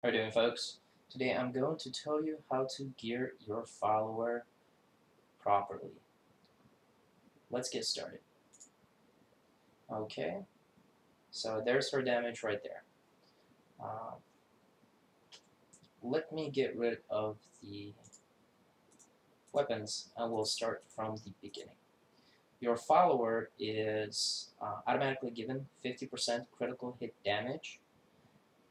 How are you doing, folks? Today I'm going to tell you how to gear your follower properly. Let's get started. Okay, so there's her damage right there. Uh, Let me get rid of the weapons and we'll start from the beginning. Your follower is automatically given 50% critical hit damage,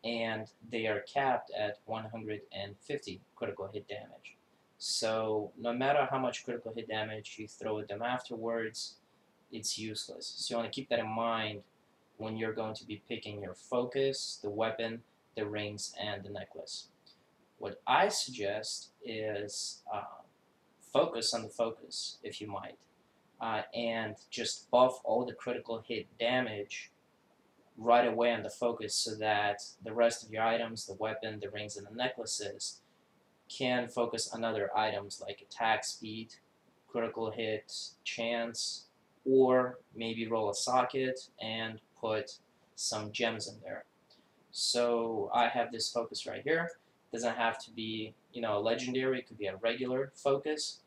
and they are capped at 150 critical hit damage. So no matter how much critical hit damage you throw at them afterwards, it's useless. So you want to keep that in mind when you're going to be picking your focus, the weapon, the rings, and the necklace. What I suggest is focus on the focus, if you might, and just buff all the critical hit damage right away on the focus so that the rest of your items, the weapon, the rings, and the necklaces, can focus on other items like attack speed, critical hit, chance, or maybe roll a socket and put some gems in there. So I have this focus right here. Doesn't have to be, a legendary. It could be a regular focus.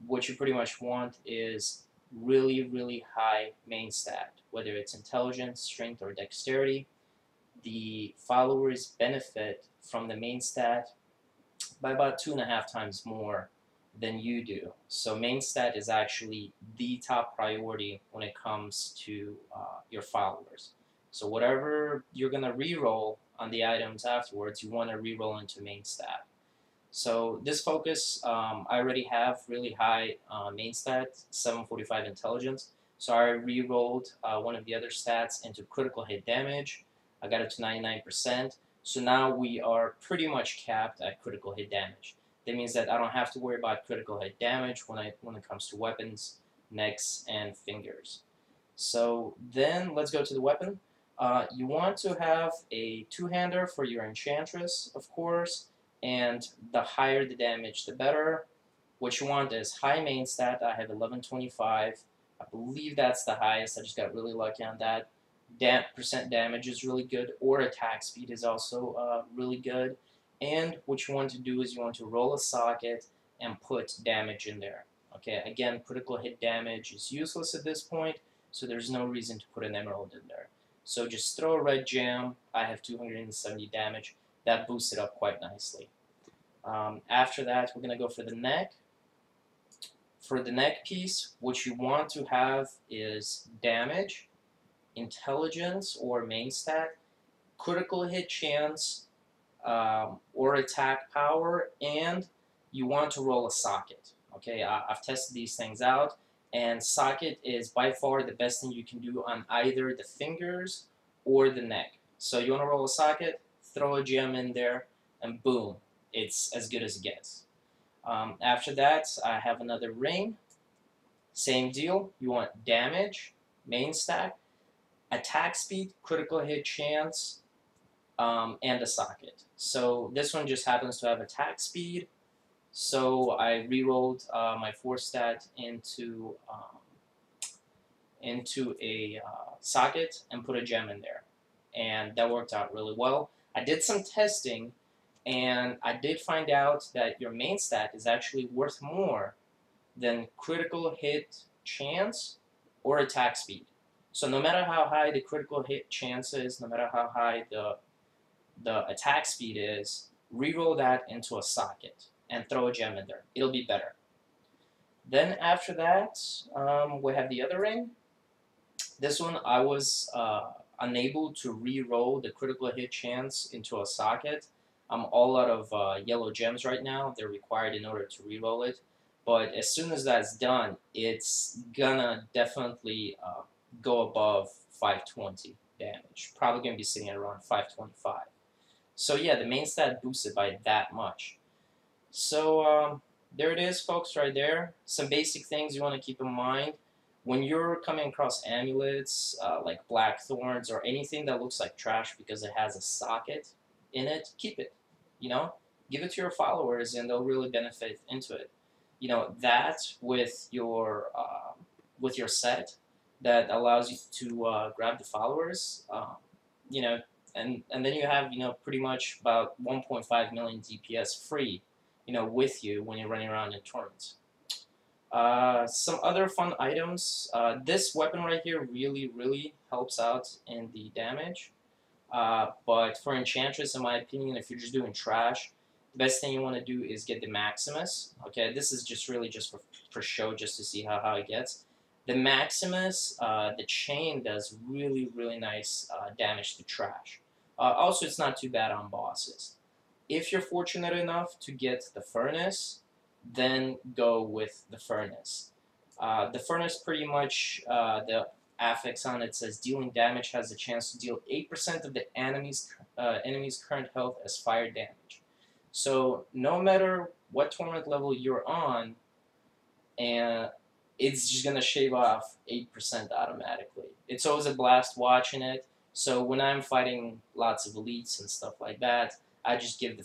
What you pretty much want is really, really high main stat, whether it's intelligence, strength, or dexterity. The followers benefit from the main stat by about 2.5 times more than you do. So main stat is actually the top priority when it comes to your followers. So whatever you're going to reroll on the items afterwards, you want to reroll into main stat. So this focus, I already have really high main stat, 745 intelligence. So I re-rolled one of the other stats into critical hit damage. I got it to 99%. So now we are pretty much capped at critical hit damage. That means that I don't have to worry about critical hit damage when it comes to weapons, necks, and fingers. So then let's go to the weapon. You want to have a two-hander for your enchantress, of course, and the higher the damage, the better. What you want is high main stat. I have 1125. I believe that's the highest. I just got really lucky on that. Percent damage is really good, or attack speed is also really good. And what you want to do is you want to roll a socket and put damage in there. Okay, again, critical hit damage is useless at this point, so there's no reason to put an emerald in there. So just throw a red gem. I have 270 damage. That boosts it up quite nicely. After that, we're going to go for the neck. For the neck piece, what you want to have is damage, intelligence or main stat, critical hit chance, or attack power, and you want to roll a socket. Okay, I've tested these things out, and socket is by far the best thing you can do on either the fingers or the neck. So you want to roll a socket, throw a gem in there, and boom, it's as good as it gets. After that, I have another ring. Same deal. You want damage, main stack, attack speed, critical hit chance, and a socket. So this one just happens to have attack speed. So I rerolled my 4 stat into a socket and put a gem in there, and that worked out really well. I did some testing, and I did find out that your main stat is actually worth more than critical hit chance or attack speed. So no matter how high the critical hit chance is, no matter how high the attack speed is, reroll that into a socket and throw a gem in there. It'll be better. Then after that, we have the other ring. This one I was unable to re-roll the critical hit chance into a socket. I'm all out of yellow gems right now. They're required in order to re-roll it. But as soon as that's done, it's gonna definitely go above 520 damage. Probably gonna be sitting at around 525. So yeah, the main stat boosted by that much. So there it is, folks, right there. Some basic things you want to keep in mind. When you're coming across amulets like black thorns or anything that looks like trash because it has a socket in it, keep it. You know, give it to your followers and they'll really benefit into it. That with your set that allows you to grab the followers. You know, and then you have, you know, pretty much about 1.5 million DPS free, you know, with you when you're running around in tournaments. Some other fun items. This weapon right here really helps out in the damage. But for Enchantress, in my opinion, if you're just doing trash, the best thing you want to do is get the Maximus. Okay, this is just really just for show, just to see how it gets. The Maximus, the chain does really nice damage to trash. Also, it's not too bad on bosses. If you're fortunate enough to get the Furnace, then go with the Furnace. The Furnace pretty much, the affix on it says dealing damage has the chance to deal 8% of the enemy's current health as fire damage. So no matter what tournament level you're on, and it's just gonna shave off 8% automatically. It's always a blast watching it. So when I'm fighting lots of elites and stuff like that, I just give the